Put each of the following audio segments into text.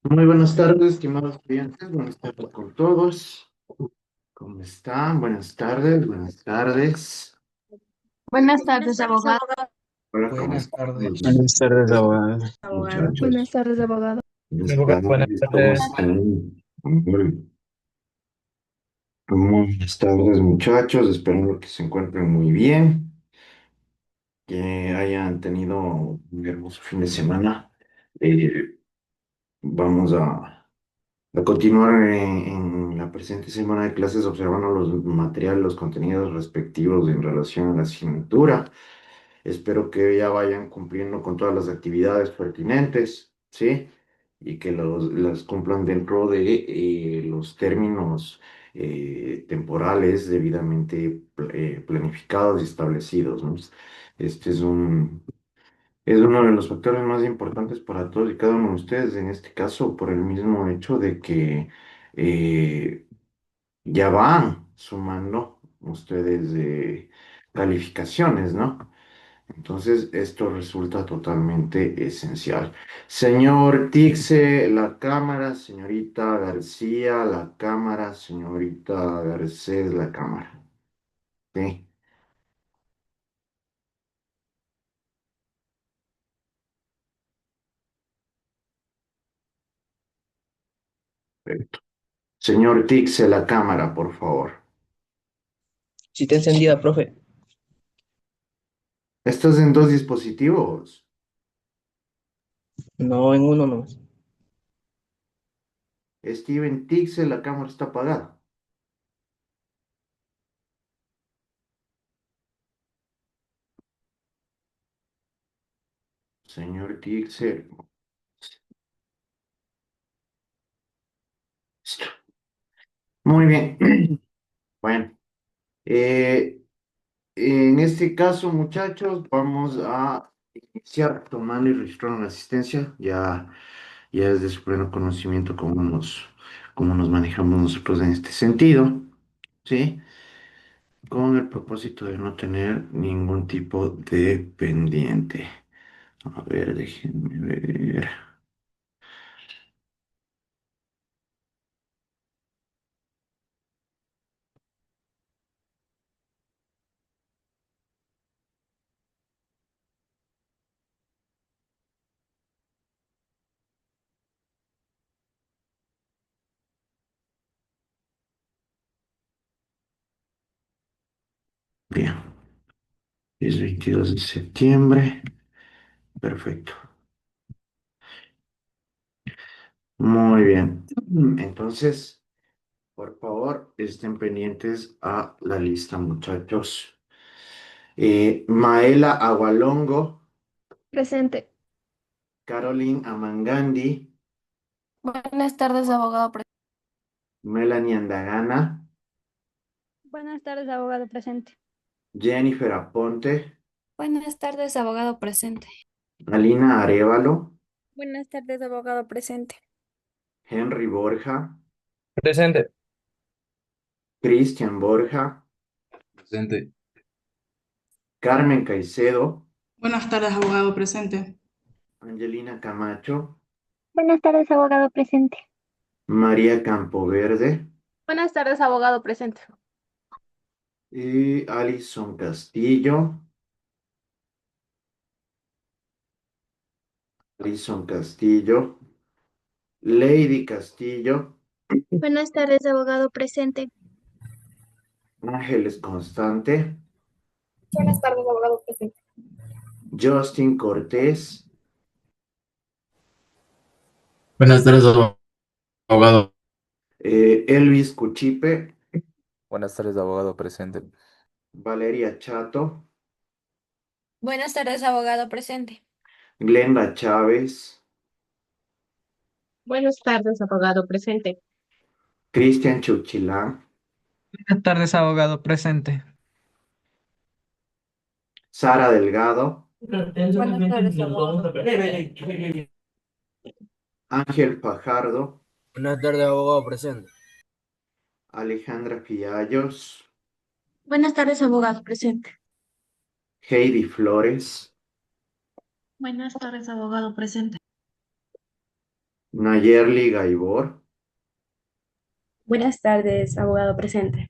Muy buenas tardes, estimados clientes. Buenas tardes con todos. ¿Cómo están? Buenas tardes, buenas tardes. Buenas tardes, abogado. Hola, ¿cómo Buenas están? tardes. Buenas tardes, abogado. Buenas Muchachos? tardes, abogado. Buenas Buenas tardes, ¿cómo tardes. están? Muy buenas tardes, muchachos. Esperando que se encuentren muy bien, que hayan tenido un hermoso fin de semana. Eh, Vamos a continuar en la presente semana de clases observando los materiales, los contenidos respectivos en relación a la asignatura. Espero que ya vayan cumpliendo con todas las actividades pertinentes, ¿sí? Y que las cumplan dentro de los términos temporales debidamente planificados y establecidos, ¿no? Este es uno de los factores más importantes para todos y cada uno de ustedes, en este caso, por el mismo hecho de que eh, ya van sumando ustedes calificaciones, ¿no? Entonces, esto resulta totalmente esencial. Señor Tixe, la cámara, señorita García, la cámara, señorita Garcés, la cámara. Sí, perfecto. Señor Tixe, la cámara, por favor. Si está encendida, profe. Estás en dos dispositivos. No, en uno no. Steven Tixe, la cámara está apagada. Señor Tixe. Muy bien. Bueno, eh, en este caso, muchachos, vamos a iniciar tomando y registrando la asistencia. Ya es de su pleno conocimiento cómo nos manejamos nosotros en este sentido, ¿sí? Con el propósito de no tener ningún tipo de pendiente. A ver, déjenme ver. Bien, es 22 de septiembre. Perfecto. Muy bien. Entonces, por favor, estén pendientes a la lista, muchachos. Maela Agualongo, Presente. Caroline Amangandi, Buenas tardes, abogado. Melanie Andagana, Buenas tardes, abogado presente. Jennifer Aponte, Buenas tardes, abogado presente. Alina Arevalo, Buenas tardes, abogado presente. Henry Borja, Presente. Cristian Borja, Presente. Carmen Caicedo, Buenas tardes, abogado presente. Angelina Camacho, Buenas tardes, abogado presente. María Campoverde Buenas tardes, abogado presente. y Alison Castillo, Alison Castillo, Lady Castillo, Buenas tardes, abogado presente. Ángeles Constante, Buenas tardes, abogado presente. Justin Cortés, Buenas tardes, abogado. Elvis Cuchipe, Buenas tardes, abogado presente. Valeria Chato, Buenas tardes, abogado presente. Glenda Chávez, Buenas tardes, abogado presente. Cristian Chuchilán, Buenas tardes, abogado. Presente. Sara Delgado, Buenas tardes, abogado. Ángel Fajardo, Buenas tardes, abogado presente. Alejandra Fiallos, Buenas tardes, abogado presente. Heidi Flores, Buenas tardes, abogado presente. Nayerli Gaibor, Buenas tardes, abogado presente.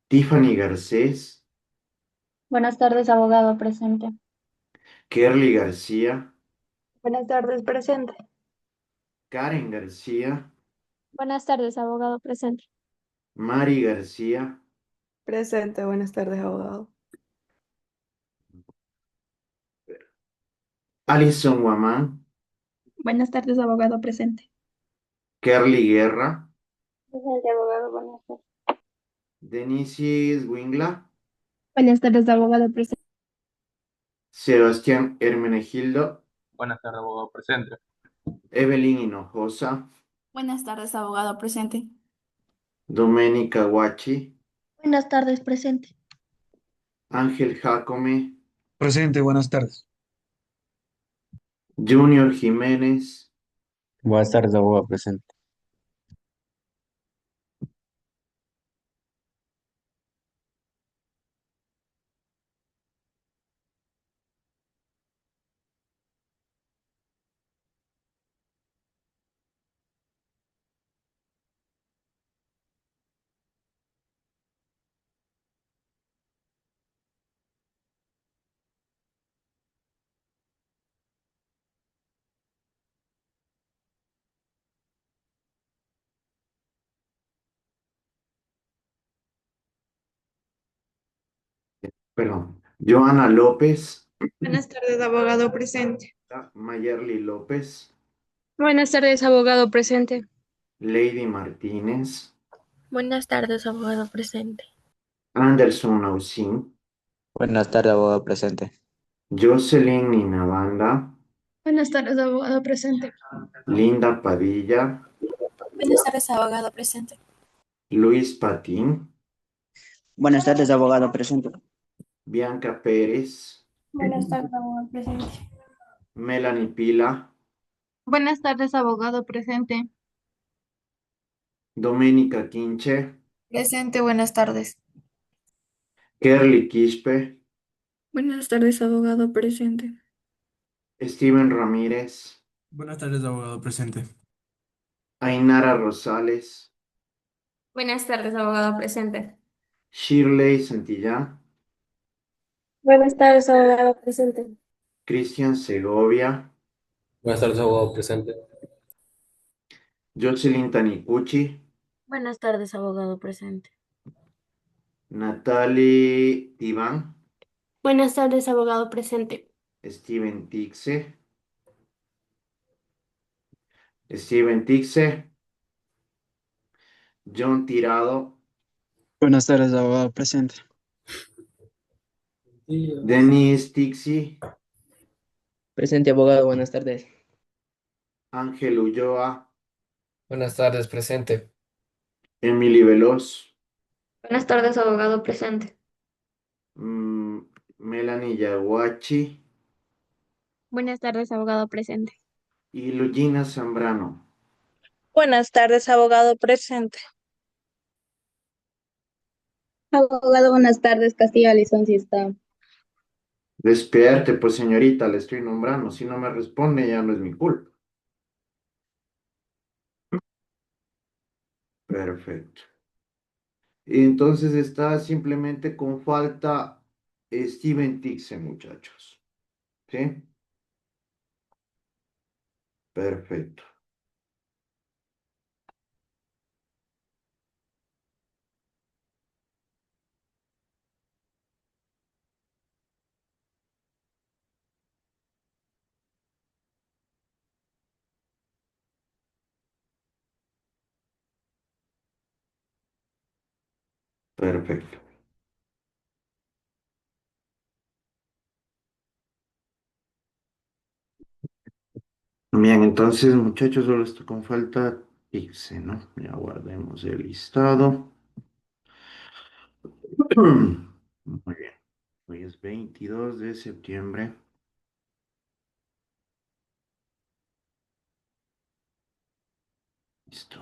Tiffany Garcés, Buenas tardes, abogado presente. Kerly García, Buenas tardes, presente. Karen García, Buenas tardes, abogado presente. Mari García, Presente, buenas tardes, abogado. Alison Guamán, Buenas tardes, abogado presente. Kerly Guerra, Presente, abogado, buenas tardes. Denisis Wingla, Buenas tardes, abogado presente. Sebastián Hermenegildo, Buenas tardes, abogado presente. Evelyn Hinojosa, Buenas tardes, abogado presente. Doménica Guachi, Buenas tardes, presente. Ángel Jacome, Presente, buenas tardes. Junior Jiménez, Buenas tardes, abogado presente. perdón, Joana López, Buenas tardes, abogado presente. Mayerly López, Buenas tardes, abogado presente. Lady Martínez, Buenas tardes, abogado presente. Anderson Ausín, Buenas tardes, abogado presente. Jocelyn Ninabanda, Buenas tardes, abogado presente. Linda Padilla, Buenas tardes, abogado presente. Luis Patín, Buenas tardes, abogado presente. Bianca Pérez, Buenas tardes, abogado presente. Melanie Pila, Buenas tardes, abogado presente. Doménica Quinche, Presente, buenas tardes. Kerly Quispe, Buenas tardes, abogado presente. Steven Ramírez, Buenas tardes, abogado presente. Ainara Rosales, Buenas tardes, abogado presente. Shirley Santillán, Buenas tardes, abogado presente. Cristian Segovia, Buenas tardes, abogado presente. Jocelyn Tanicucci, Buenas tardes, abogado presente. Natalie Iván, Buenas tardes, abogado presente. Steven Tixe, Steven Tixe, John Tirado, Buenas tardes, abogado presente. Denis Tixi, Presente, abogado, buenas tardes. Ángel Ulloa, Buenas tardes, presente. Emily Veloz, Buenas tardes, abogado presente. mm, Melanie Yaguachi Buenas tardes, abogado presente. y Lugina Zambrano. Buenas tardes, abogado presente. Abogado, buenas tardes, Castilla Alison, si está. Despierte, pues señorita, le estoy nombrando. Si no me responde, ya no es mi culpa. Perfecto. Entonces está simplemente con falta Steven Tixe, muchachos. ¿Sí? Perfecto. Perfecto. Bien, entonces, muchachos, solo estoy con falta Tixe, ¿no? Ya guardemos el listado. Muy bien. Hoy es 22 de septiembre. Listo.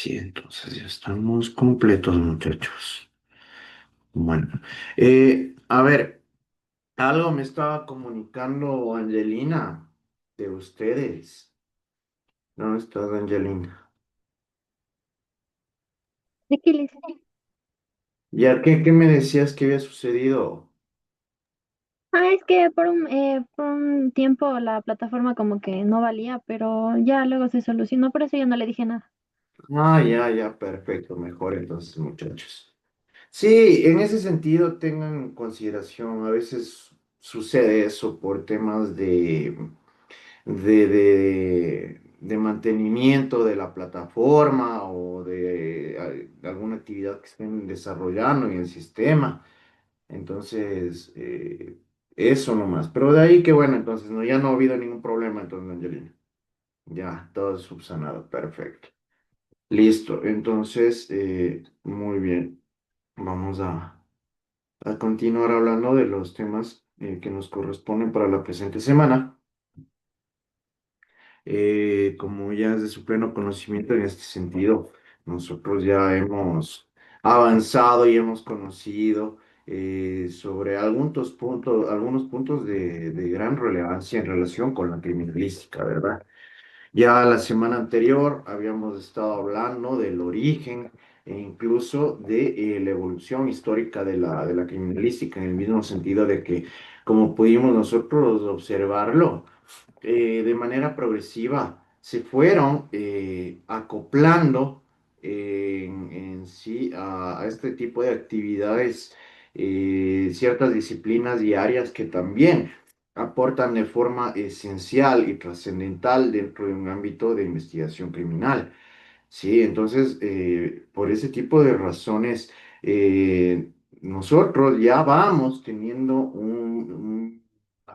Sí, entonces ya estamos completos, muchachos. Bueno, a ver, algo me estaba comunicando Angelina de ustedes. ¿Dónde estás, Angelina? ¿De qué les ¿Ya qué me decías que había sucedido? Es que por un tiempo la plataforma como que no valía, pero ya luego se solucionó, por eso yo no le dije nada. Ah, ya, perfecto, mejor entonces, muchachos. Sí, en ese sentido tengan en consideración, a veces sucede eso por temas de mantenimiento de la plataforma o de alguna actividad que estén desarrollando en el sistema. Entonces, eso nomás. Pero de ahí que bueno, entonces no, ya no ha habido ningún problema, entonces, Angelina. Ya, todo subsanado, perfecto. Listo, entonces, muy bien. Vamos a continuar hablando de los temas que nos corresponden para la presente semana. Como ya es de su pleno conocimiento en este sentido, nosotros ya hemos avanzado y hemos conocido sobre algunos puntos de gran relevancia en relación con la criminalística, ¿verdad? Ya la semana anterior habíamos estado hablando del origen e incluso de la evolución histórica de la criminalística, en el mismo sentido de que, como pudimos nosotros observarlo, de manera progresiva se fueron acoplando en sí a este tipo de actividades ciertas disciplinas y áreas que también aportan de forma esencial y trascendental dentro de un ámbito de investigación criminal. Sí, entonces, por ese tipo de razones, nosotros ya vamos teniendo una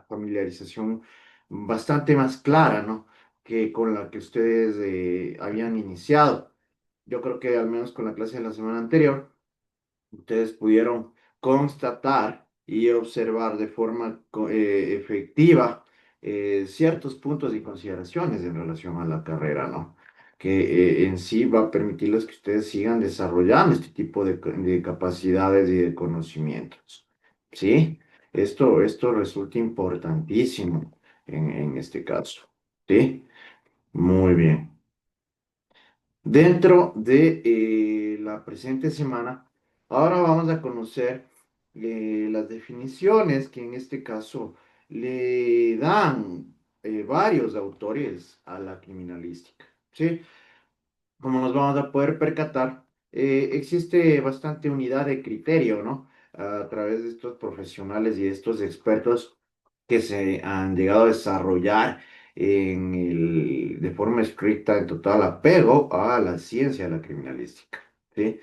familiarización bastante más clara, ¿no? Que con la que ustedes habían iniciado. Yo creo que al menos con la clase de la semana anterior ustedes pudieron constatar y observar de forma efectiva ciertos puntos y consideraciones en relación a la carrera, ¿no? Que en sí va a permitirles que ustedes sigan desarrollando este tipo de capacidades y de conocimientos, ¿sí? Esto resulta importantísimo en este caso, ¿sí? Muy bien. Dentro de la presente semana, ahora vamos a conocer las definiciones que en este caso le dan varios autores a la criminalística. ¿Sí? Como nos vamos a poder percatar, existe bastante unidad de criterio, ¿no? A través de estos profesionales y de estos expertos que se han llegado a desarrollar de forma estricta, en total apego a la ciencia de la criminalística, ¿sí?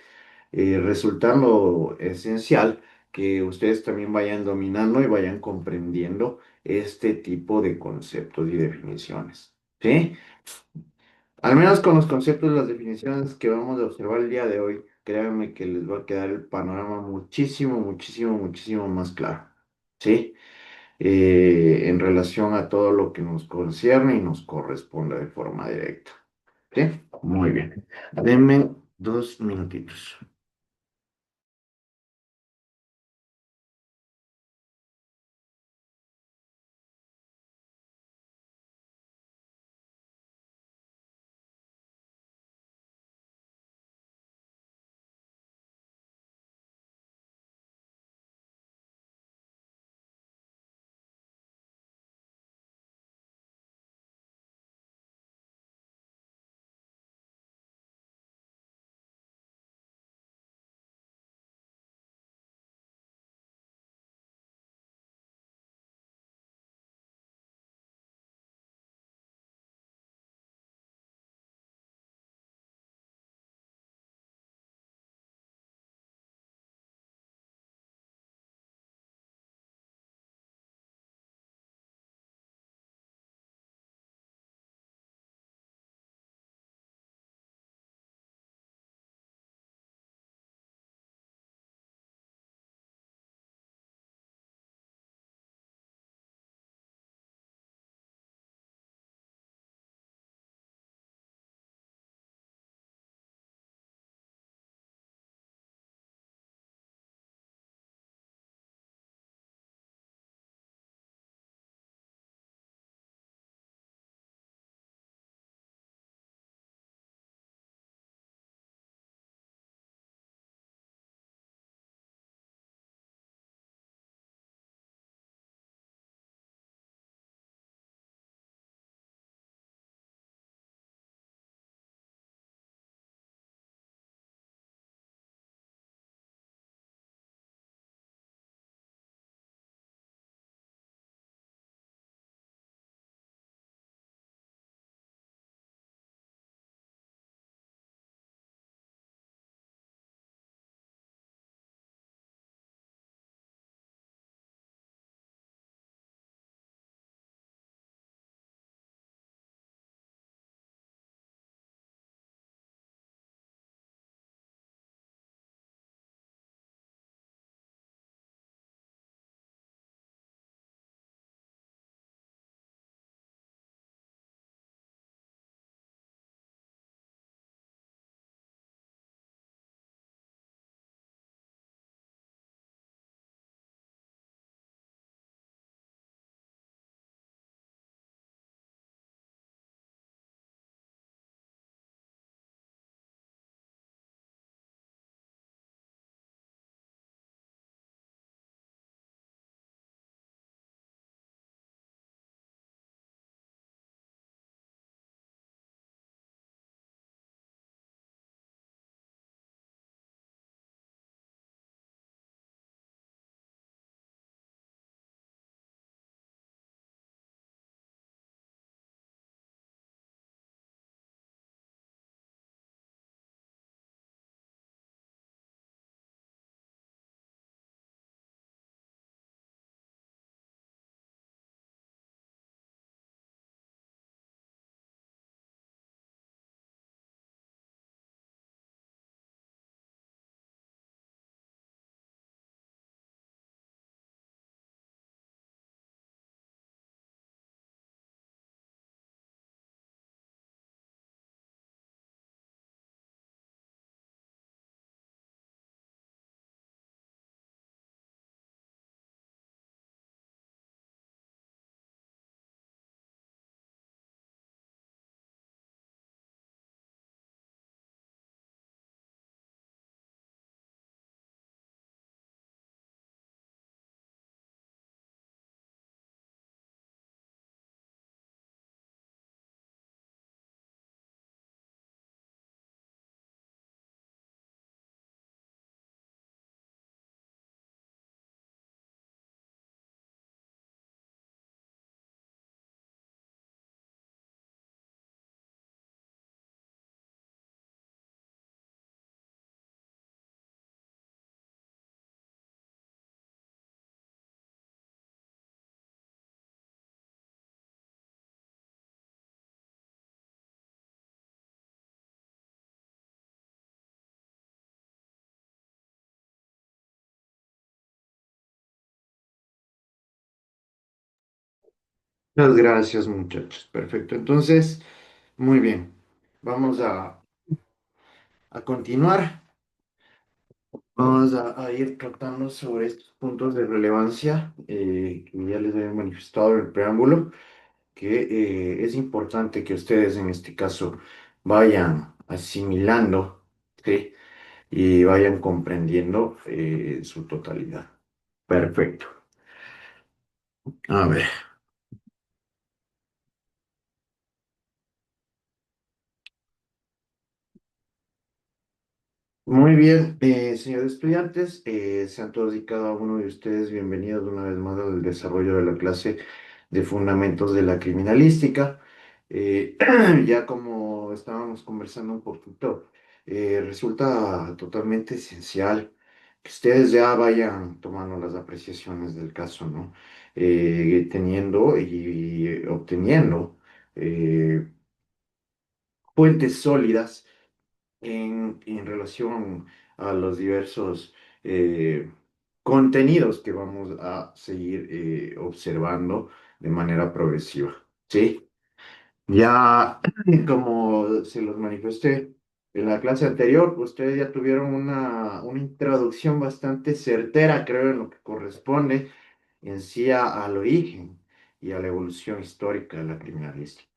Resultando esencial que ustedes también vayan dominando y vayan comprendiendo este tipo de conceptos y definiciones, ¿sí? Al menos con los conceptos y las definiciones que vamos a observar el día de hoy, créanme que les va a quedar el panorama muchísimo más claro, ¿sí? En relación a todo lo que nos concierne y nos corresponde de forma directa. ¿Sí? Muy bien. Denme 2 minutitos. Muchas gracias, muchachos. Perfecto. Entonces, muy bien. Vamos a continuar. Vamos a ir tratando sobre estos puntos de relevancia que ya les he manifestado en el preámbulo, que es importante que ustedes en este caso vayan asimilando, ¿sí? Y vayan comprendiendo su totalidad. Perfecto. A ver. Muy bien, señores estudiantes, sean todos y cada uno de ustedes bienvenidos una vez más al desarrollo de la clase de Fundamentos de la Criminalística. Eh, ya como estábamos conversando un poquito, resulta totalmente esencial que ustedes ya vayan tomando las apreciaciones del caso, ¿no? Teniendo y obteniendo eh, fuentes sólidas en relación a los diversos eh, contenidos que vamos a seguir observando de manera progresiva. ¿Sí? Ya, como se los manifesté en la clase anterior, ustedes ya tuvieron una introducción bastante certera, creo, en lo que corresponde en sí al origen y a la evolución histórica de la criminalística.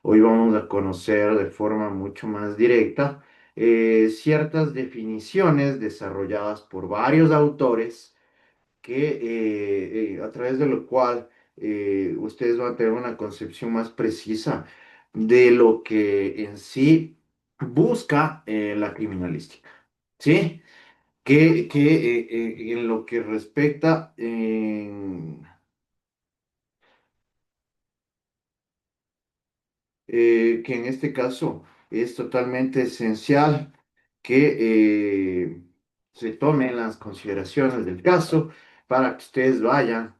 Hoy vamos a conocer de forma mucho más directa ciertas definiciones desarrolladas por varios autores que a través de lo cual ustedes van a tener una concepción más precisa de lo que en sí busca la criminalística, ¿sí? En lo que respecta que en este caso es totalmente esencial que se tomen las consideraciones del caso para que ustedes vayan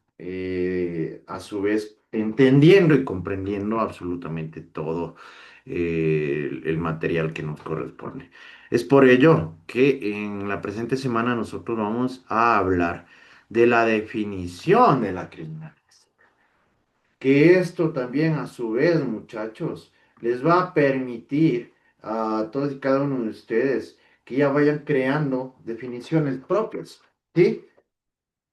a su vez entendiendo y comprendiendo absolutamente todo el material que nos corresponde. Es por ello que en la presente semana nosotros vamos a hablar de la definición de la criminalidad, que esto también a su vez, muchachos, les va a permitir a todos y cada uno de ustedes que ya vayan creando definiciones propias, ¿sí?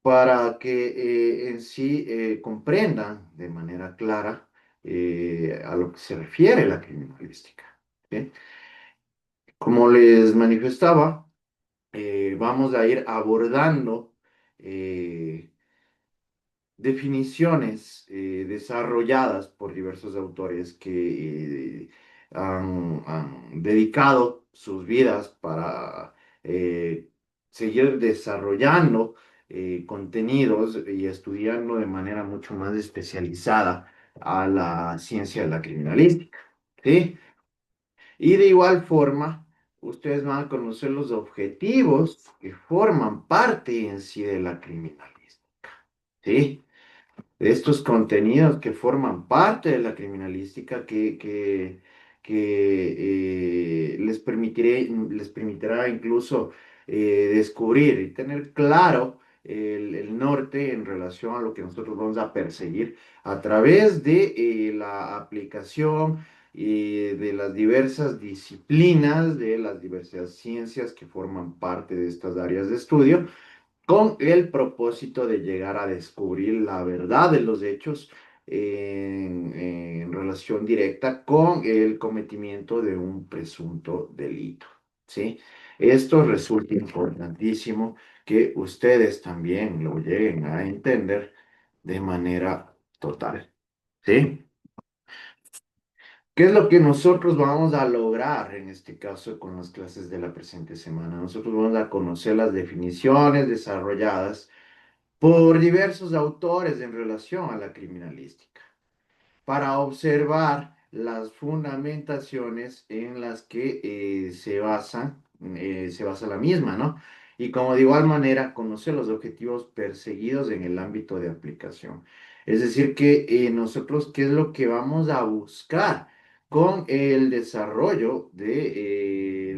Para que en sí comprendan de manera clara a lo que se refiere la criminalística, ¿sí? Como les manifestaba, vamos a ir abordando eh, definiciones desarrolladas por diversos autores que han dedicado sus vidas para seguir desarrollando contenidos y estudiando de manera mucho más especializada a la ciencia de la criminalística, ¿sí? Y de igual forma, ustedes van a conocer los objetivos que forman parte en sí de la criminalística, ¿sí? De estos contenidos que forman parte de la criminalística que les permitirá incluso descubrir y tener claro el norte en relación a lo que nosotros vamos a perseguir a través de la aplicación de las diversas disciplinas, de las diversas ciencias que forman parte de estas áreas de estudio con el propósito de llegar a descubrir la verdad de los hechos en relación directa con el cometimiento de un presunto delito, ¿sí? Esto resulta importantísimo que ustedes también lo lleguen a entender de manera total, ¿sí? ¿Qué es lo que nosotros vamos a lograr en este caso con las clases de la presente semana? Nosotros vamos a conocer las definiciones desarrolladas por diversos autores en relación a la criminalística, para observar las fundamentaciones en las que se basa la misma, ¿no? Y como de igual manera, conocer los objetivos perseguidos en el ámbito de aplicación. Es decir, que nosotros, ¿qué es lo que vamos a buscar con el desarrollo de,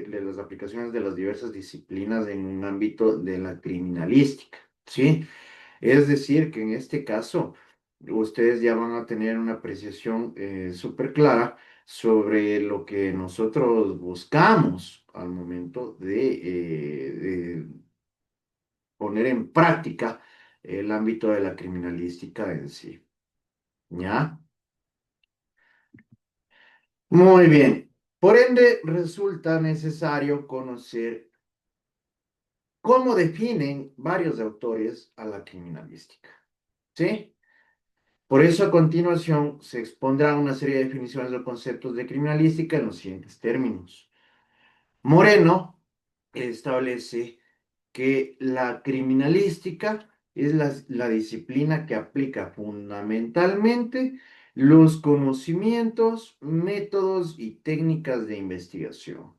de las aplicaciones de las diversas disciplinas en un ámbito de la criminalística? ¿Sí? Es decir, que en este caso ustedes ya van a tener una apreciación súper clara sobre lo que nosotros buscamos al momento de poner en práctica el ámbito de la criminalística en sí. ¿Ya? Muy bien. Por ende, resulta necesario conocer cómo definen varios autores a la criminalística. ¿Sí? Por eso, a continuación, se expondrá una serie de definiciones de conceptos de criminalística en los siguientes términos. Moreno establece que la criminalística es la disciplina que aplica fundamentalmente los conocimientos, métodos y técnicas de investigación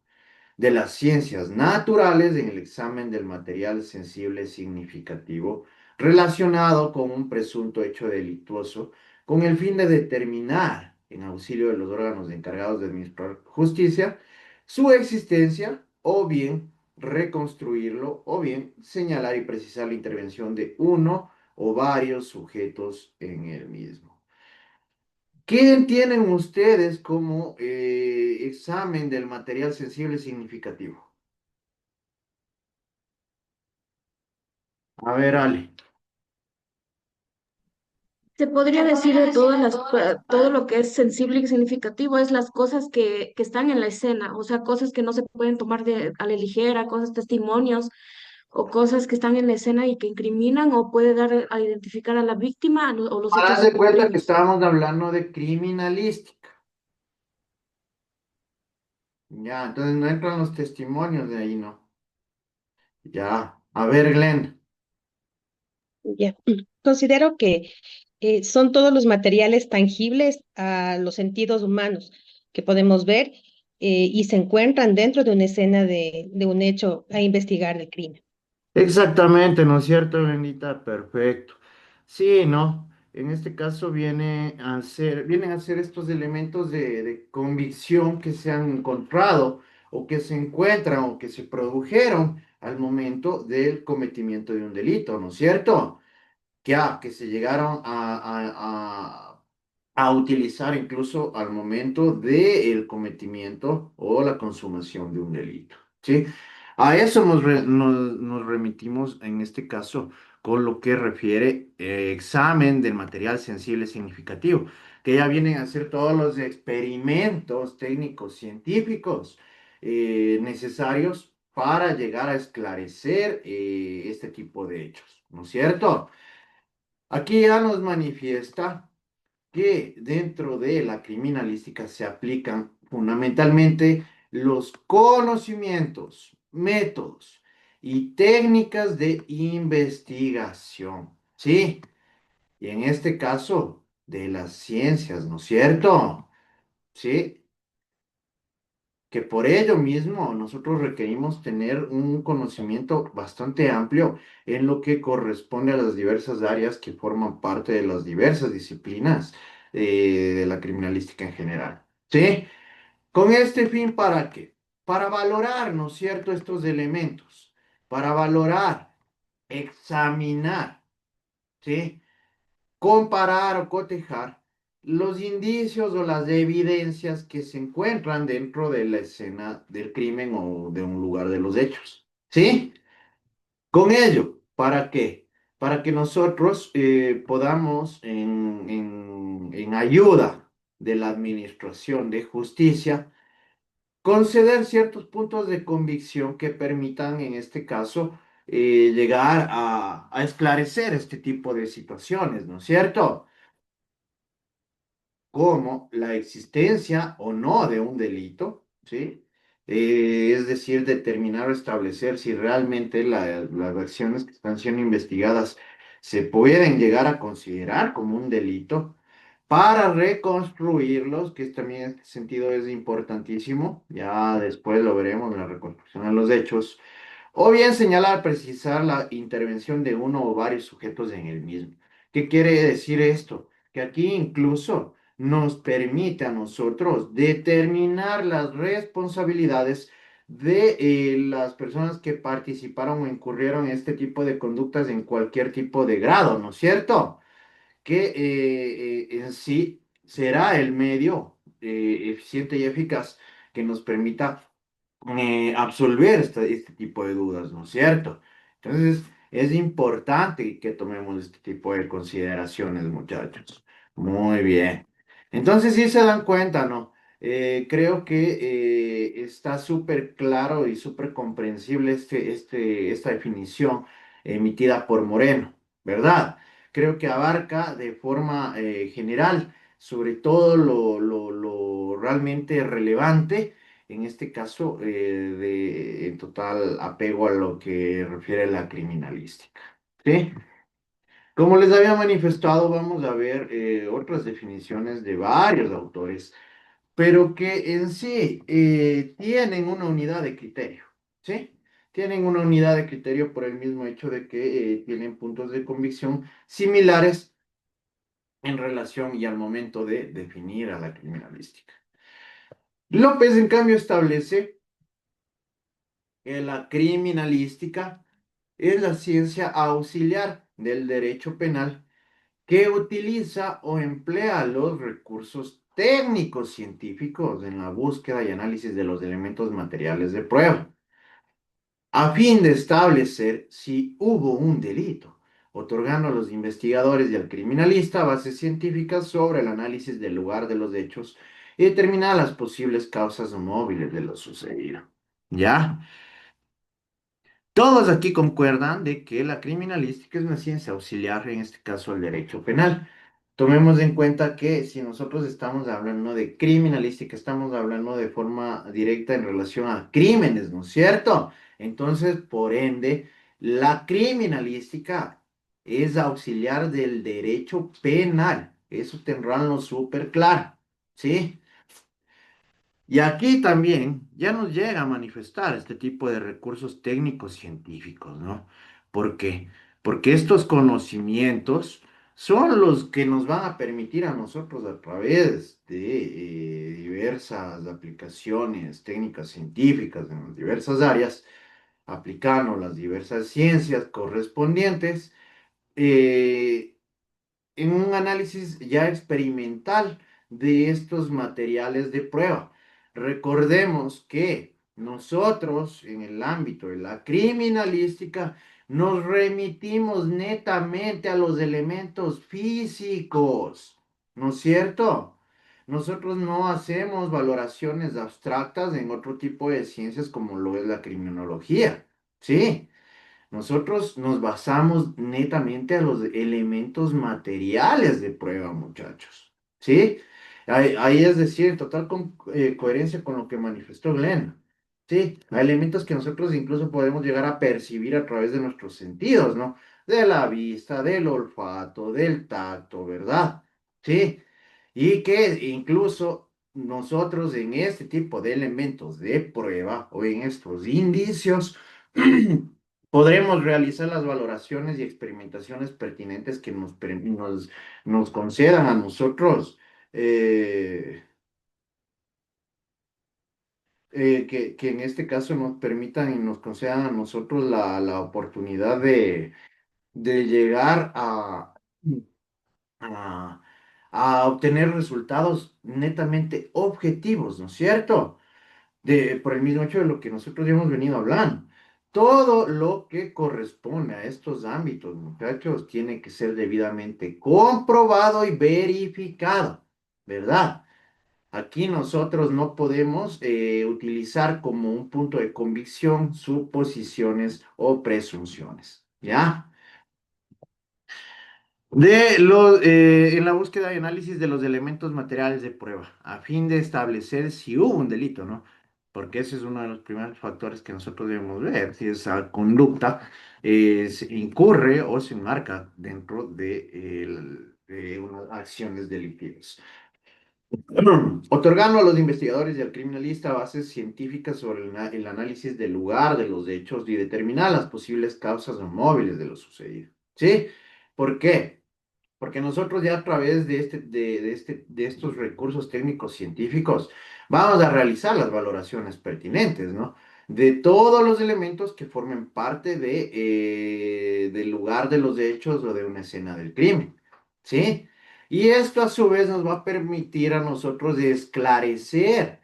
de las ciencias naturales en el examen del material sensible significativo relacionado con un presunto hecho delictuoso, con el fin de determinar, en auxilio de los órganos encargados de administrar justicia, su existencia o bien reconstruirlo o bien señalar y precisar la intervención de uno o varios sujetos en el mismo. ¿Qué entienden ustedes como examen del material sensible significativo? A ver, Ale. Se podría decir de todo lo que es sensible y significativo, es las cosas que están en la escena, o sea, cosas que no se pueden tomar a la ligera, cosas, testimonios o cosas que están en la escena y que incriminan o puede dar a identificar a la víctima o los Ahora hechos haz de cuenta que ocurridos. estábamos hablando de criminalística. Ya, entonces no entran los testimonios de ahí, ¿no? Ya. A ver, Glenn. Ya. Considero que son todos los materiales tangibles a los sentidos humanos que podemos ver y se encuentran dentro de una escena de un hecho a investigar de crimen. Exactamente, ¿no es cierto, bendita? Perfecto. Sí, ¿no? En este caso vienen a ser estos elementos de convicción que se han encontrado o que se encuentran o que se produjeron al momento del cometimiento de un delito, ¿no es cierto? Que se llegaron a utilizar incluso al momento del cometimiento o la consumación de un delito, ¿sí? A eso nos remitimos en este caso con lo que refiere examen del material sensible significativo, que ya vienen a ser todos los experimentos técnicos científicos necesarios para llegar a esclarecer este tipo de hechos, ¿no es cierto? Aquí ya nos manifiesta que dentro de la criminalística se aplican fundamentalmente los conocimientos, métodos y técnicas de investigación, ¿sí? Y en este caso, de las ciencias, ¿no es cierto? ¿Sí? Que por ello mismo nosotros requerimos tener un conocimiento bastante amplio en lo que corresponde a las diversas áreas que forman parte de las diversas disciplinas de la criminalística en general. ¿Sí? ¿Con este fin para qué? Para valorar, ¿no es cierto?, estos elementos, para valorar, examinar, ¿sí? Comparar o cotejar los indicios o las evidencias que se encuentran dentro de la escena del crimen o de un lugar de los hechos. ¿Sí? Con ello, ¿para qué? Para que nosotros podamos, en ayuda de la administración de justicia, conceder ciertos puntos de convicción que permitan, en este caso, llegar a esclarecer este tipo de situaciones, ¿no es cierto? Como la existencia o no de un delito, ¿sí? Es decir, determinar o establecer si realmente las acciones que están siendo investigadas se pueden llegar a considerar como un delito para reconstruirlos, que también en este sentido es importantísimo, ya después lo veremos en la reconstrucción de los hechos, o bien señalar, precisar la intervención de uno o varios sujetos en el mismo. ¿Qué quiere decir esto? Que aquí incluso nos permite a nosotros determinar las responsabilidades de las personas que participaron o incurrieron en este tipo de conductas en cualquier tipo de grado, ¿no es cierto? que en sí será el medio eficiente y eficaz que nos permita absolver este tipo de dudas, ¿no es cierto? Entonces, es importante que tomemos este tipo de consideraciones, muchachos. Muy bien. Entonces, sí se dan cuenta, ¿no? Creo que está súper claro y súper comprensible esta definición emitida por Moreno, ¿verdad? Creo que abarca de forma general sobre todo lo realmente relevante en este caso, en total apego a lo que refiere a la criminalística. ¿Sí? Como les había manifestado, vamos a ver otras definiciones de varios autores, pero que en sí tienen una unidad de criterio. ¿Sí? Tienen una unidad de criterio por el mismo hecho de que tienen puntos de convicción similares en relación y al momento de definir a la criminalística. López, en cambio, establece que la criminalística es la ciencia auxiliar del derecho penal que utiliza o emplea los recursos técnicos científicos en la búsqueda y análisis de los elementos materiales de prueba, a fin de establecer si hubo un delito, otorgando a los investigadores y al criminalista bases científicas sobre el análisis del lugar de los hechos y determinar las posibles causas móviles de lo sucedido. ¿Ya? Todos aquí concuerdan de que la criminalística es una ciencia auxiliar, en este caso el derecho penal. Tomemos en cuenta que si nosotros estamos hablando de criminalística, estamos hablando de forma directa en relación a crímenes, ¿no es cierto? Entonces, por ende, la criminalística es auxiliar del derecho penal. Eso tendránlo súper claro, ¿sí? Y aquí también ya nos llega a manifestar este tipo de recursos técnicos científicos, ¿no? ¿Por qué? Porque estos conocimientos son los que nos van a permitir a nosotros a través de diversas aplicaciones técnicas científicas en las diversas áreas, aplicando las diversas ciencias correspondientes, eh, en un análisis ya experimental de estos materiales de prueba. Recordemos que nosotros en el ámbito de la criminalística nos remitimos netamente a los elementos físicos, ¿no es cierto? Nosotros no hacemos valoraciones abstractas en otro tipo de ciencias como lo es la criminología, ¿sí? Nosotros nos basamos netamente a los elementos materiales de prueba, muchachos. ¿Sí? Ahí es decir, en total coherencia con lo que manifestó Glenn. ¿Sí? Hay elementos que nosotros incluso podemos llegar a percibir a través de nuestros sentidos, ¿no? De la vista, del olfato, del tacto, ¿verdad? ¿Sí? Y que incluso nosotros en este tipo de elementos de prueba o en estos indicios, podremos realizar las valoraciones y experimentaciones pertinentes que nos concedan a nosotros, eh, que en este caso nos permitan y nos concedan a nosotros la oportunidad de llegar a, a obtener resultados netamente objetivos, ¿no es cierto? Por el mismo hecho de lo que nosotros ya hemos venido hablando. Todo lo que corresponde a estos ámbitos, muchachos, tiene que ser debidamente comprobado y verificado, ¿verdad? Aquí nosotros no podemos utilizar como un punto de convicción suposiciones o presunciones, ¿ya? En la búsqueda y análisis de los elementos materiales de prueba, a fin de establecer si hubo un delito, ¿no? Porque ese es uno de los primeros factores que nosotros debemos ver, si esa conducta se incurre o se enmarca dentro de unas acciones delictivas. Otorgando a los investigadores y al criminalista bases científicas sobre el análisis del lugar de los hechos y determinar las posibles causas o móviles de lo sucedido. ¿Sí? ¿Por qué? Porque nosotros ya a través de estos recursos técnicos científicos vamos a realizar las valoraciones pertinentes, ¿no? De todos los elementos que formen parte del lugar de los hechos o de una escena del crimen. ¿sí? Y esto a su vez nos va a permitir a nosotros esclarecer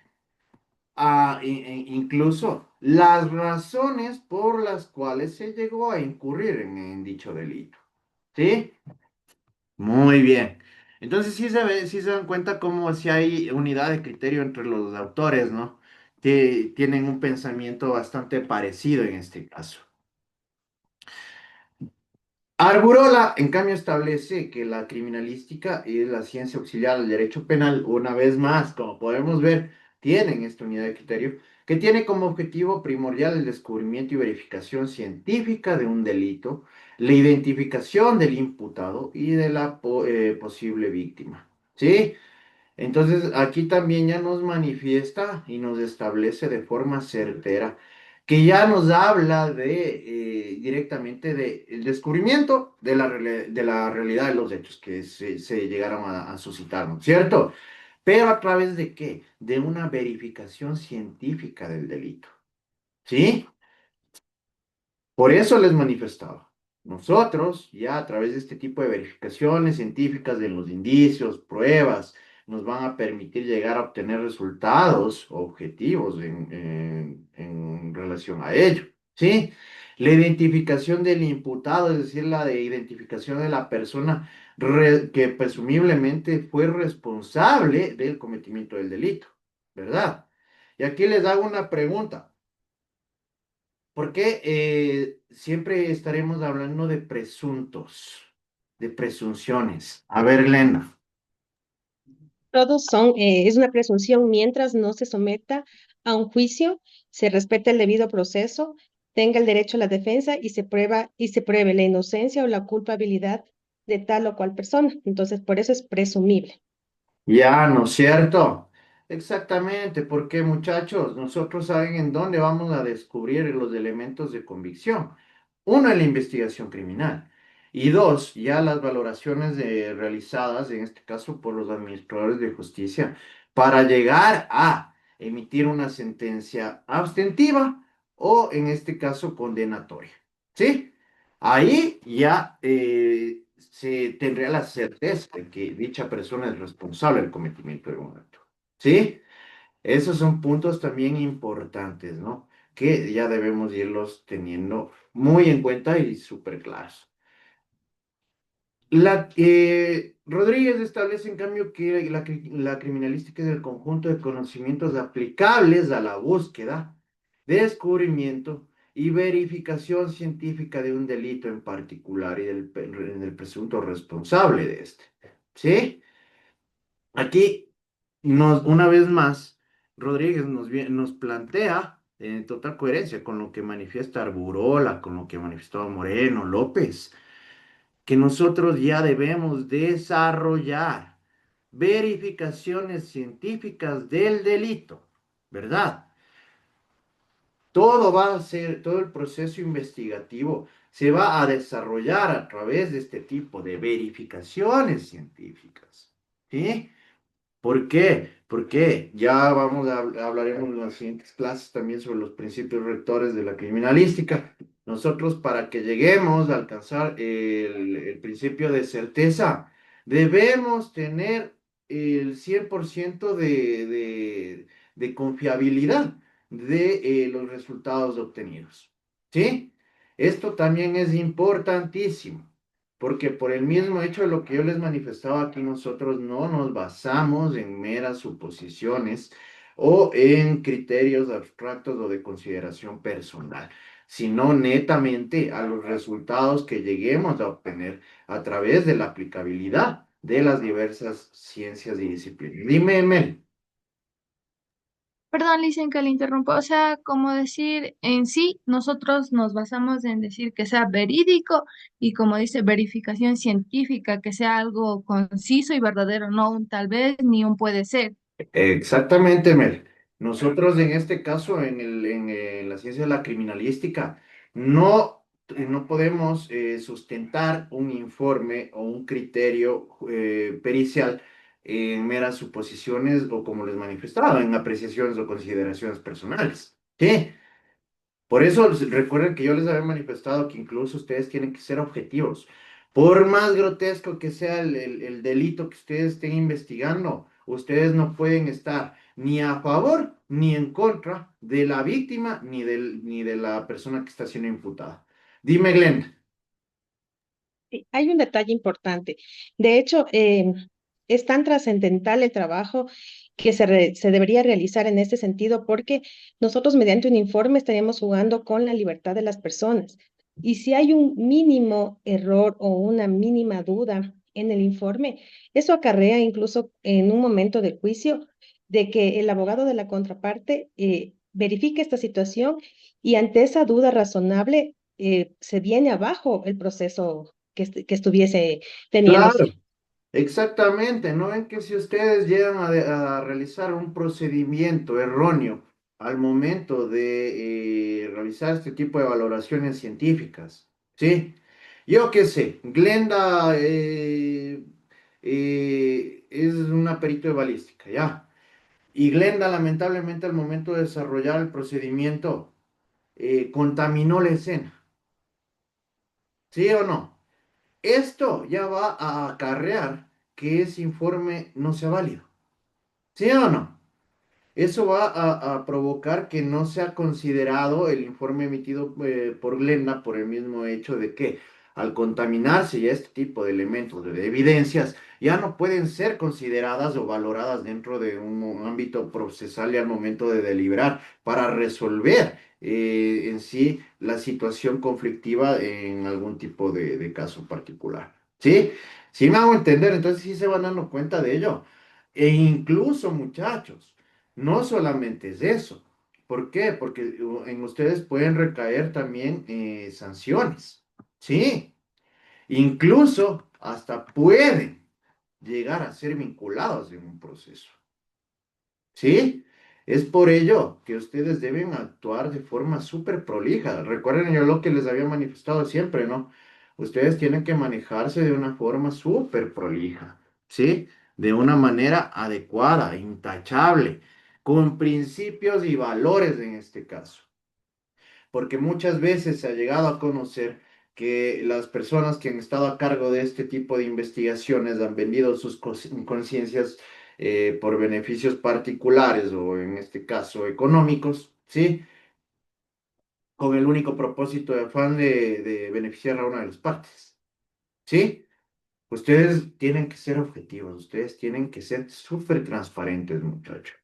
incluso las razones por las cuales se llegó a incurrir en dicho delito, ¿sí? Muy bien. Entonces sí se dan cuenta cómo si hay unidad de criterio entre los autores, ¿no? Que tienen un pensamiento bastante parecido en este caso. Argurola, en cambio, establece que la criminalística es la ciencia auxiliar del derecho penal. Una vez más, como podemos ver, tienen esta unidad de criterio que tiene como objetivo primordial el descubrimiento y verificación científica de un delito, la identificación del imputado y de la posible víctima. ¿Sí? Entonces, aquí también ya nos manifiesta y nos establece de forma certera que ya nos habla de directamente del descubrimiento de la realidad de los hechos que se llegaron a suscitar, ¿no es cierto? Pero a través de qué? De una verificación científica del delito. ¿Sí? Por eso les manifestaba. Nosotros, ya a través de este tipo de verificaciones científicas de los indicios, pruebas, nos van a permitir llegar a obtener resultados objetivos en relación a ello. ¿Sí? La identificación del imputado, es decir, la de identificación de la persona que presumiblemente fue responsable del cometimiento del delito, ¿verdad? Y aquí les hago una pregunta. Porque siempre estaremos hablando de presuntos, de presunciones. A ver, Elena. Todos son, es una presunción mientras no se someta a un juicio, se respete el debido proceso, tenga el derecho a la defensa y se pruebe la inocencia o la culpabilidad de tal o cual persona. Entonces, por eso es presumible. Ya, ¿no es cierto? Exactamente, porque muchachos, nosotros saben en dónde vamos a descubrir los elementos de convicción. Uno, en la investigación criminal. Y dos, ya las valoraciones realizadas, en este caso por los administradores de justicia, para llegar a emitir una sentencia abstentiva o, en este caso, condenatoria. ¿Sí? Ahí ya se tendría la certeza de que dicha persona es responsable del cometimiento de un acto. ¿Sí? Esos son puntos también importantes, ¿no? Que ya debemos irlos teniendo muy en cuenta y súper claros. Rodríguez establece, en cambio, que la criminalística es el conjunto de conocimientos aplicables a la búsqueda, descubrimiento y verificación científica de un delito en particular y del presunto responsable de este. ¿Sí? Aquí, una vez más, Rodríguez nos plantea en total coherencia con lo que manifiesta Arburola, con lo que manifestó Moreno, López, que nosotros ya debemos desarrollar verificaciones científicas del delito, ¿verdad? Todo va a ser, todo el proceso investigativo se va a desarrollar a través de este tipo de verificaciones científicas, ¿sí? ¿Por qué? Porque ya hablaremos en las siguientes clases también sobre los principios rectores de la criminalística. Nosotros, para que lleguemos a alcanzar el principio de certeza, debemos tener el 100% de confiabilidad de los resultados obtenidos. ¿Sí? Esto también es importantísimo. Porque por el mismo hecho de lo que yo les manifestaba aquí, nosotros no nos basamos en meras suposiciones o en criterios abstractos o de consideración personal, sino netamente a los resultados que lleguemos a obtener a través de la aplicabilidad de las diversas ciencias y disciplinas. Dime, Mel. Perdón, Licen, que le interrumpo. O sea, como decir, en sí, nosotros nos basamos en decir que sea verídico y como dice, verificación científica, que sea algo conciso y verdadero, no un tal vez ni un puede ser. Exactamente, Mel. Nosotros en este caso, en la ciencia de la criminalística, no podemos sustentar un informe o un criterio pericial en meras suposiciones o como les manifestaba, en apreciaciones o consideraciones personales. ¿Sí? Por eso recuerden que yo les había manifestado que incluso ustedes tienen que ser objetivos, Por más grotesco que sea el delito que ustedes estén investigando, ustedes no pueden estar ni a favor ni en contra de la víctima ni de la persona que está siendo imputada. Dime, Glenn. Sí, hay un detalle importante. De hecho, es tan trascendental el trabajo que se debería realizar en este sentido porque nosotros mediante un informe estaríamos jugando con la libertad de las personas. Y si hay un mínimo error o una mínima duda en el informe, eso acarrea incluso en un momento del juicio de que el abogado de la contraparte verifique esta situación y ante esa duda razonable se viene abajo el proceso que estuviese Claro, teniéndose. exactamente. ¿No ven que si ustedes llegan a realizar un procedimiento erróneo al momento de realizar este tipo de valoraciones científicas? ¿Sí? Yo qué sé, Glenda es una perito de balística, ¿ya? Y Glenda, lamentablemente, al momento de desarrollar el procedimiento, contaminó la escena. ¿Sí o no? Esto ya va a acarrear que ese informe no sea válido. ¿Sí o no? Eso va a provocar que no sea considerado el informe emitido por Glenda por el mismo hecho de que al contaminarse ya este tipo de elementos, de evidencias, ya no pueden ser consideradas o valoradas dentro de un ámbito procesal y al momento de deliberar para resolver en sí la situación conflictiva en algún tipo de caso particular. ¿Sí? Sí me hago entender, entonces sí se van dando cuenta de ello. E incluso, muchachos. No solamente es eso. ¿Por qué? Porque en ustedes pueden recaer también sanciones. Sí, incluso hasta pueden llegar a ser vinculados en un proceso. ¿Sí? Es por ello que ustedes deben actuar de forma súper prolija. Recuerden yo lo que les había manifestado siempre, ¿no? Ustedes tienen que manejarse de una forma súper prolija, ¿sí? De una manera adecuada, intachable, con principios y valores en este caso, porque muchas veces se ha llegado a conocer que las personas que han estado a cargo de este tipo de investigaciones han vendido sus conciencias por beneficios particulares o en este caso económicos, ¿sí? Con el único propósito de afán de beneficiar a una de las partes, ¿sí? Ustedes tienen que ser objetivos, ustedes tienen que ser súper transparentes, muchachos.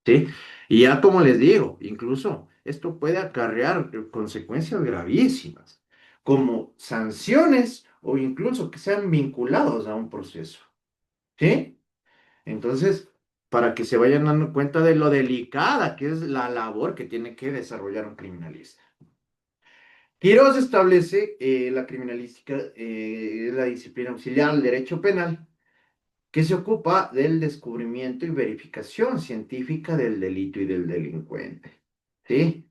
¿Sí? Y ya como les digo, incluso esto puede acarrear consecuencias gravísimas, como sanciones o incluso que sean vinculados a un proceso. ¿Sí? Entonces, para que se vayan dando cuenta de lo delicada que es la labor que tiene que desarrollar un criminalista. Quiroz establece la criminalística, es la disciplina auxiliar del derecho penal que se ocupa del descubrimiento y verificación científica del delito y del delincuente. ¿Sí?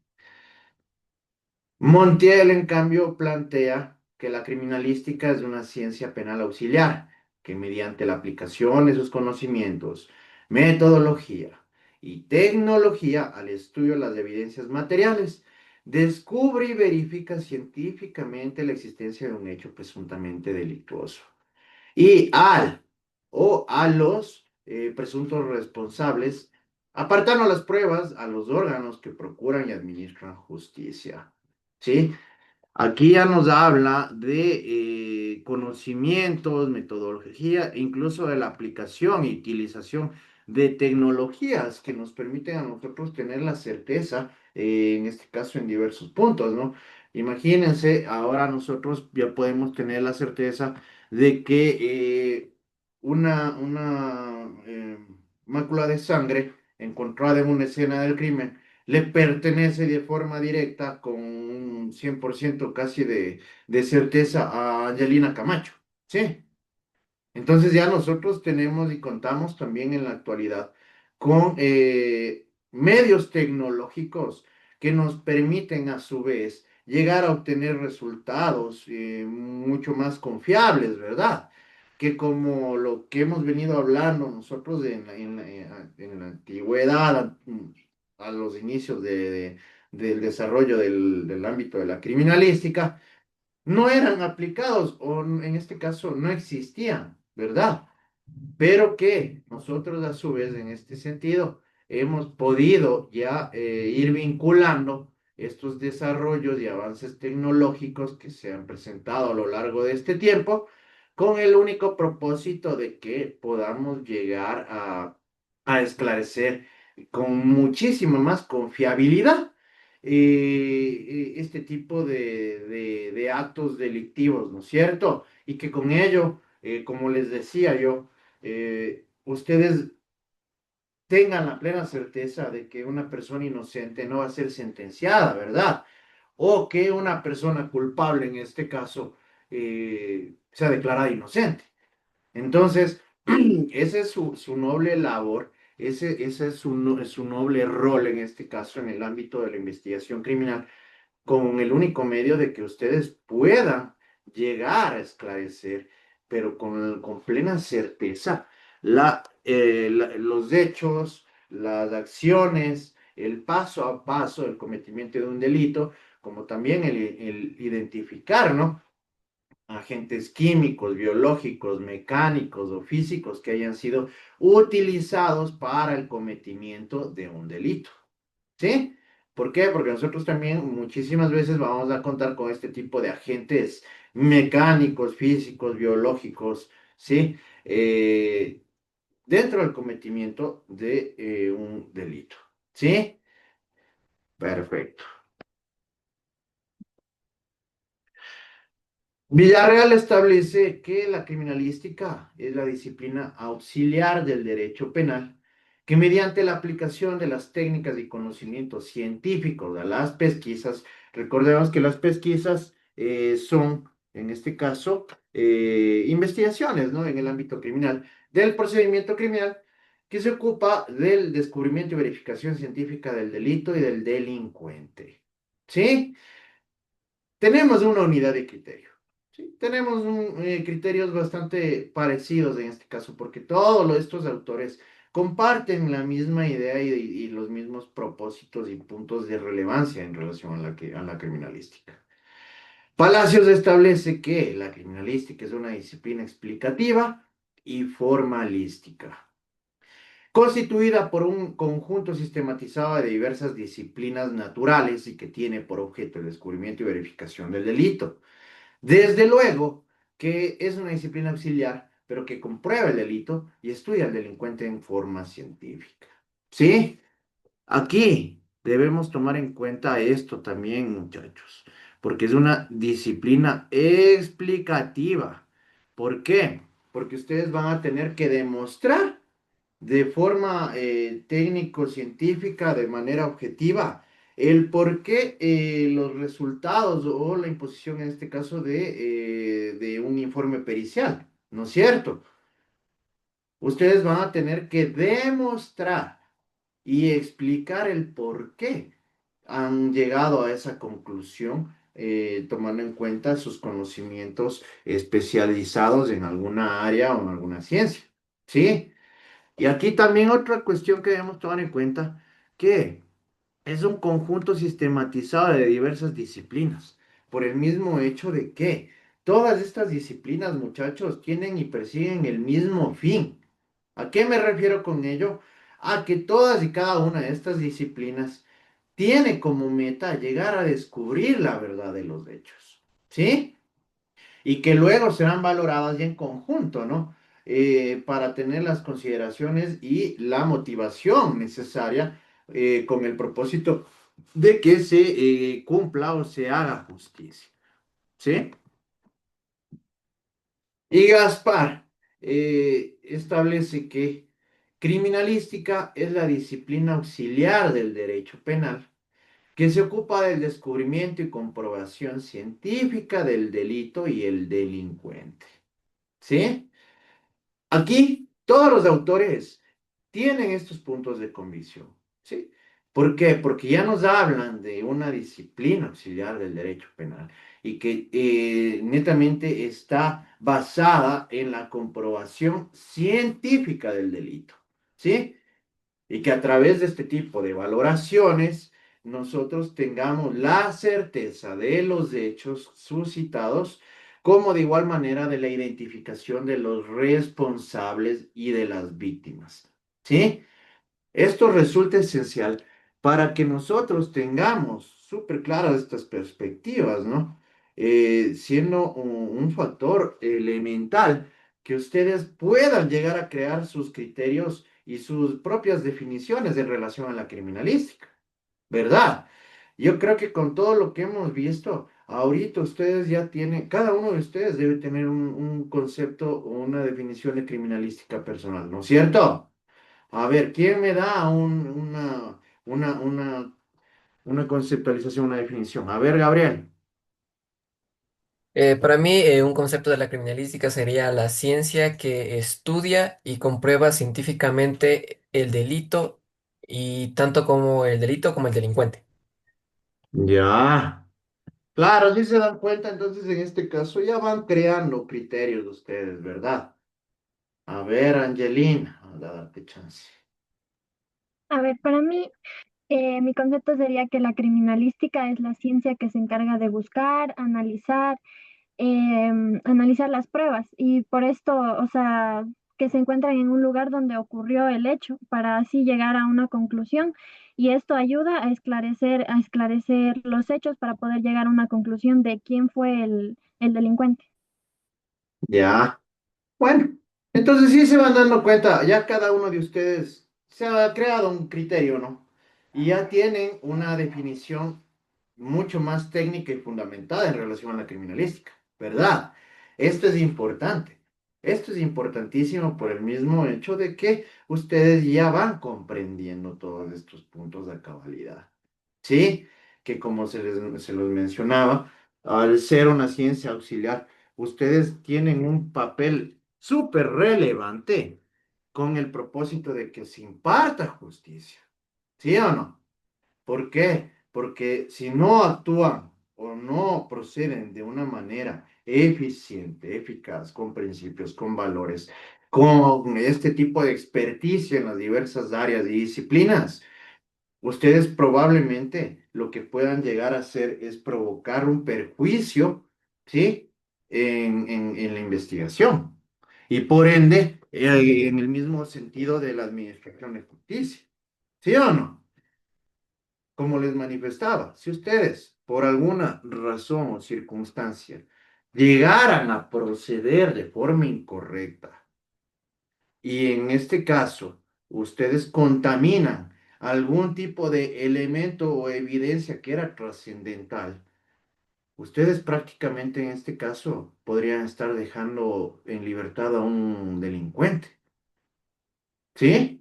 Montiel, en cambio, plantea que la criminalística es una ciencia penal auxiliar, que mediante la aplicación de sus conocimientos, metodología y tecnología al estudio de las evidencias materiales, descubre y verifica científicamente la existencia de un hecho presuntamente delictuoso y a los presuntos responsables, apartando las pruebas a los órganos que procuran y administran justicia. ¿Sí? Aquí ya nos habla de conocimientos, metodología, e incluso de la aplicación y utilización de tecnologías que nos permiten a nosotros tener la certeza, en este caso en diversos puntos, ¿no? Imagínense, ahora nosotros ya podemos tener la certeza de que una mácula de sangre encontrada en una escena del crimen le pertenece de forma directa con un 100% casi de certeza a Angelina Camacho, ¿sí? Entonces ya nosotros tenemos y contamos también en la actualidad con medios tecnológicos que nos permiten a su vez llegar a obtener resultados mucho más confiables, ¿verdad? Que como lo que hemos venido hablando nosotros en la antigüedad, a los inicios del desarrollo del ámbito de la criminalística, no eran aplicados o en este caso no existían, ¿verdad? Pero que nosotros a su vez en este sentido hemos podido ya ir vinculando estos desarrollos y avances tecnológicos que se han presentado a lo largo de este tiempo con el único propósito de que podamos llegar a esclarecer con muchísima más confiabilidad este tipo de actos delictivos, ¿no es cierto? Y que con ello, como les decía yo, ustedes tengan la plena certeza de que una persona inocente no va a ser sentenciada, ¿verdad? O que una persona culpable, en este caso, sea declarada inocente. Entonces, ese es su noble labor, ese es su noble rol en este caso en el ámbito de la investigación criminal con el único medio de que ustedes puedan llegar a esclarecer, pero con plena certeza, los hechos, las acciones, el paso a paso del cometimiento de un delito, como también el identificar, ¿no? Agentes químicos, biológicos, mecánicos o físicos que hayan sido utilizados para el cometimiento de un delito. ¿Sí? ¿Por qué? Porque nosotros también muchísimas veces vamos a contar con este tipo de agentes mecánicos, físicos, biológicos, ¿sí? Dentro del cometimiento de un delito. ¿Sí? Perfecto. Villarreal establece que la criminalística es la disciplina auxiliar del derecho penal que mediante la aplicación de las técnicas y conocimientos científicos a las pesquisas, recordemos que las pesquisas son, en este caso, investigaciones, ¿no? En el ámbito criminal, del procedimiento criminal que se ocupa del descubrimiento y verificación científica del delito y del delincuente. ¿Sí? Tenemos una unidad de criterio. ¿Sí? Tenemos criterios bastante parecidos en este caso, porque todos estos autores comparten la misma idea y los mismos propósitos y puntos de relevancia en relación a la criminalística. Palacios establece que la criminalística es una disciplina explicativa y formalística, constituida por un conjunto sistematizado de diversas disciplinas naturales y que tiene por objeto el descubrimiento y verificación del delito. Desde luego que es una disciplina auxiliar, pero que comprueba el delito y estudia al delincuente en forma científica. ¿Sí? Aquí debemos tomar en cuenta esto también, muchachos, porque es una disciplina explicativa. ¿Por qué? Porque ustedes van a tener que demostrar de forma técnico-científica, de manera objetiva, el por qué los resultados o la imposición en este caso de un informe pericial, ¿no es cierto? Ustedes van a tener que demostrar y explicar el por qué han llegado a esa conclusión, tomando en cuenta sus conocimientos especializados en alguna área o en alguna ciencia, ¿sí? Y aquí también otra cuestión que debemos tomar en cuenta, que es un conjunto sistematizado de diversas disciplinas, por el mismo hecho de que todas estas disciplinas, muchachos, tienen y persiguen el mismo fin. ¿A qué me refiero con ello? A que todas y cada una de estas disciplinas tiene como meta llegar a descubrir la verdad de los hechos. ¿Sí? Y que luego serán valoradas ya en conjunto, ¿no? Para tener las consideraciones y la motivación necesaria con el propósito de que se cumpla o se haga justicia, ¿sí? Y Gaspar establece que criminalística es la disciplina auxiliar del derecho penal que se ocupa del descubrimiento y comprobación científica del delito y el delincuente. ¿Sí? Aquí todos los autores tienen estos puntos de convicción, ¿sí? ¿Por qué? Porque ya nos hablan de una disciplina auxiliar del derecho penal y que netamente está basada en la comprobación científica del delito, ¿sí? Y que a través de este tipo de valoraciones nosotros tengamos la certeza de los hechos suscitados, como de igual manera de la identificación de los responsables y de las víctimas. ¿Sí? Esto resulta esencial para que nosotros tengamos súper claras estas perspectivas, ¿no? Siendo un factor elemental que ustedes puedan llegar a crear sus criterios y sus propias definiciones en relación a la criminalística, ¿verdad? Yo creo que con todo lo que hemos visto, ahorita ustedes ya tienen, cada uno de ustedes debe tener un concepto o una definición de criminalística personal, ¿no es cierto? A ver, ¿quién me da una, una, una conceptualización, una definición? A ver, Gabriel. Para mí, un concepto de la criminalística sería la ciencia que estudia y comprueba científicamente el delito y tanto como el delito como el delincuente. Ya. Claro, si se dan cuenta, entonces en este caso ya van creando criterios ustedes, ¿verdad? A ver, Angelina, anda a darte chance. A ver, para mí, mi concepto sería que la criminalística es la ciencia que se encarga de buscar, analizar las pruebas y por esto, o sea, que se encuentran en un lugar donde ocurrió el hecho para así llegar a una conclusión y esto ayuda a esclarecer los hechos para poder llegar a una conclusión de quién fue el delincuente. Ya. Bueno, entonces sí se van dando cuenta, ya cada uno de ustedes se ha creado un criterio, ¿no? Y ya tienen una definición mucho más técnica y fundamentada en relación a la criminalística, ¿verdad? Esto es importante. Esto es importantísimo por el mismo hecho de que ustedes ya van comprendiendo todos estos puntos de cabalidad. ¿Sí? Que como se los mencionaba, al ser una ciencia auxiliar, ustedes tienen un papel súper relevante con el propósito de que se imparta justicia. ¿Sí o no? ¿Por qué? Porque si no actúan o no proceden de una manera eficiente, eficaz, con principios, con valores, con este tipo de experticia en las diversas áreas y disciplinas, ustedes probablemente lo que puedan llegar a hacer es provocar un perjuicio, ¿sí? En la investigación. Y por ende, en el mismo sentido de la administración de justicia. ¿Sí o no? Como les manifestaba, si ustedes, por alguna razón o circunstancia, llegaran a proceder de forma incorrecta, y en este caso ustedes contaminan algún tipo de elemento o evidencia que era trascendental, ustedes prácticamente en este caso podrían estar dejando en libertad a un delincuente, ¿sí?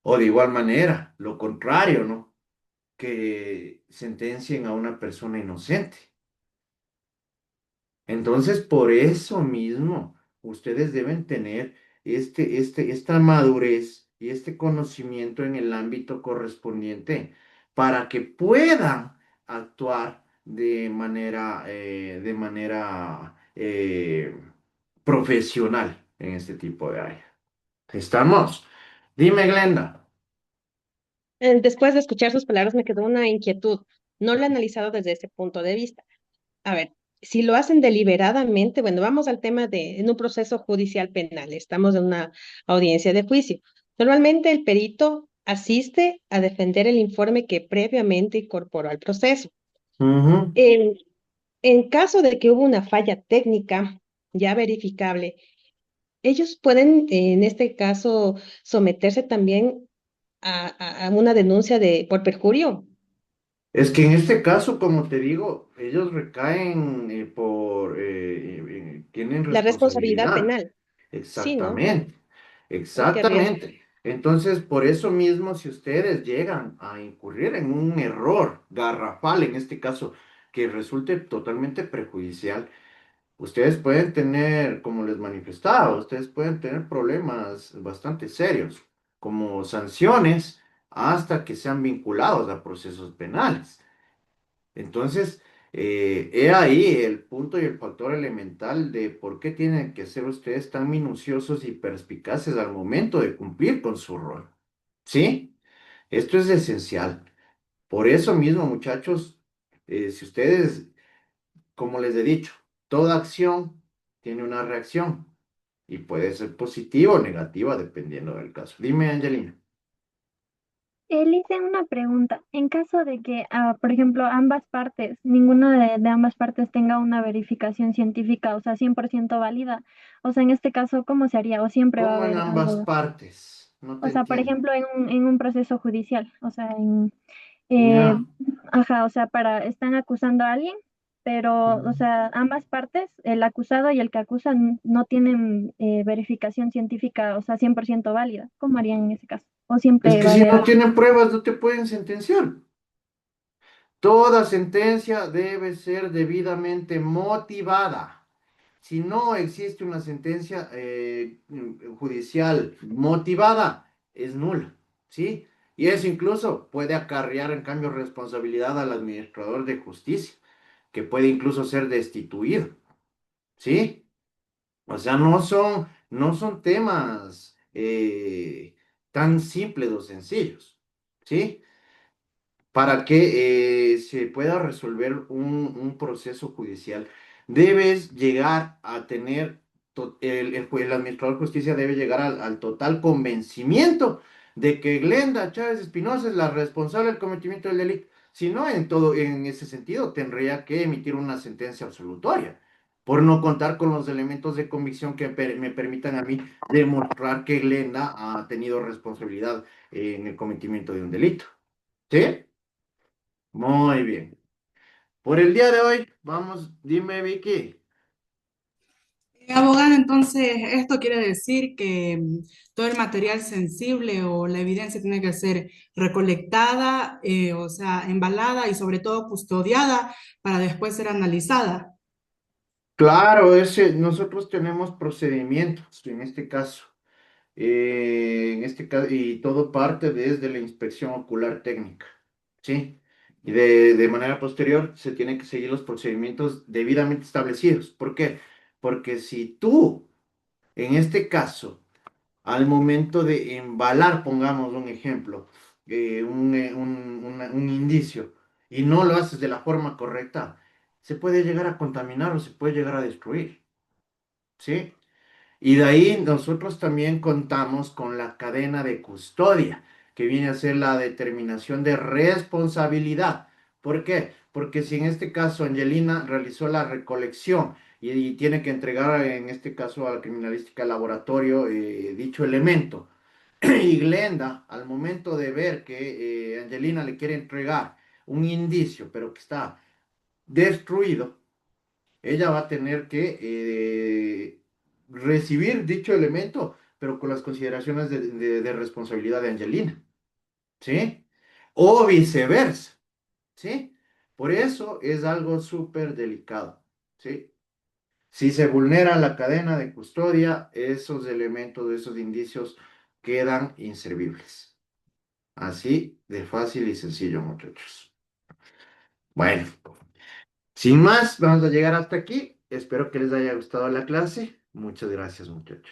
O de igual manera, lo contrario, ¿no? Que sentencien a una persona inocente. Entonces, por eso mismo, ustedes deben tener esta madurez y este conocimiento en el ámbito correspondiente para que puedan actuar de manera profesional en este tipo de área. ¿Estamos? Dime, Glenda. Después de escuchar sus palabras me quedó una inquietud. No lo he analizado desde ese punto de vista. A ver, si lo hacen deliberadamente, bueno, vamos al tema de en un proceso judicial penal, estamos en una audiencia de juicio. Normalmente el perito asiste a defender el informe que previamente incorporó al proceso. Ujú. En, en caso de que hubo una falla técnica ya verificable, ellos pueden, en este caso, someterse también a una denuncia por perjurio. Es que en este caso, como te digo, ellos recaen tienen La responsabilidad responsabilidad. penal, sí, ¿no? Exactamente, Uy, qué riesgo. exactamente. Entonces, por eso mismo, si ustedes llegan a incurrir en un error garrafal, en este caso, que resulte totalmente perjudicial, ustedes pueden tener, como les manifestaba, ustedes pueden tener problemas bastante serios, como sanciones, hasta que sean vinculados a procesos penales. Entonces, he ahí el punto y el factor elemental de por qué tienen que ser ustedes tan minuciosos y perspicaces al momento de cumplir con su rol. ¿Sí? Esto es esencial. Por eso mismo, muchachos, si ustedes, como les he dicho, toda acción tiene una reacción y puede ser positiva o negativa dependiendo del caso. Dime, Angelina. Hice una pregunta. En caso de que, por ejemplo, ambas partes, ninguna de ambas partes tenga una verificación científica, o sea, 100% válida, o sea, en este caso, ¿cómo se haría? ¿O siempre va a ¿Cómo en haber ambas algo? partes? No te O sea, por entiendo. ejemplo, en un proceso judicial, o sea, eh, Ya. ajá, o sea, están acusando a alguien, pero, o sea, ambas partes, el acusado y el que acusa, no tienen verificación científica, o sea, 100% válida. ¿Cómo harían en ese caso? ¿O Es siempre que va a si haber no algo? tienen pruebas, no te pueden sentenciar. Toda sentencia debe ser debidamente motivada. Si no existe una sentencia judicial motivada, es nula, ¿sí? Y eso incluso puede acarrear en cambio responsabilidad al administrador de justicia, que puede incluso ser destituido, ¿sí? O sea, no son temas tan simples o sencillos, ¿sí? Para que se pueda resolver un proceso judicial, debes llegar a tener, el administrador de justicia debe llegar al total convencimiento de que Glenda Chávez Espinosa es la responsable del cometimiento del delito. Si no, en ese sentido, tendría que emitir una sentencia absolutoria, por no contar con los elementos de convicción que me permitan a mí demostrar que Glenda ha tenido responsabilidad en el cometimiento de un delito. ¿Sí? Muy bien. Por el día de hoy, vamos, dime, Vicky. Abogado, entonces, esto quiere decir que todo el material sensible o la evidencia tiene que ser recolectada, o sea, embalada y sobre todo custodiada para después ser analizada. Claro, nosotros tenemos procedimientos en este caso, y todo parte desde la inspección ocular técnica, ¿sí? Y de manera posterior se tienen que seguir los procedimientos debidamente establecidos. ¿Por qué? Porque si tú, en este caso, al momento de embalar, pongamos un ejemplo, un indicio, y no lo haces de la forma correcta, se puede llegar a contaminar o se puede llegar a destruir, ¿sí? Y de ahí nosotros también contamos con la cadena de custodia, que viene a ser la determinación de responsabilidad. ¿Por qué? Porque si en este caso Angelina realizó la recolección y tiene que entregar, en este caso a la criminalística laboratorio, dicho elemento, y Glenda, al momento de ver que Angelina le quiere entregar un indicio, pero que está destruido, ella va a tener que recibir dicho elemento, pero con las consideraciones de responsabilidad de Angelina, ¿sí? O viceversa, ¿sí? Por eso es algo súper delicado, ¿sí? Si se vulnera la cadena de custodia, esos elementos, esos indicios quedan inservibles. Así de fácil y sencillo, muchachos. Bueno, sin más, vamos a llegar hasta aquí. Espero que les haya gustado la clase. Muchas gracias, muchachos.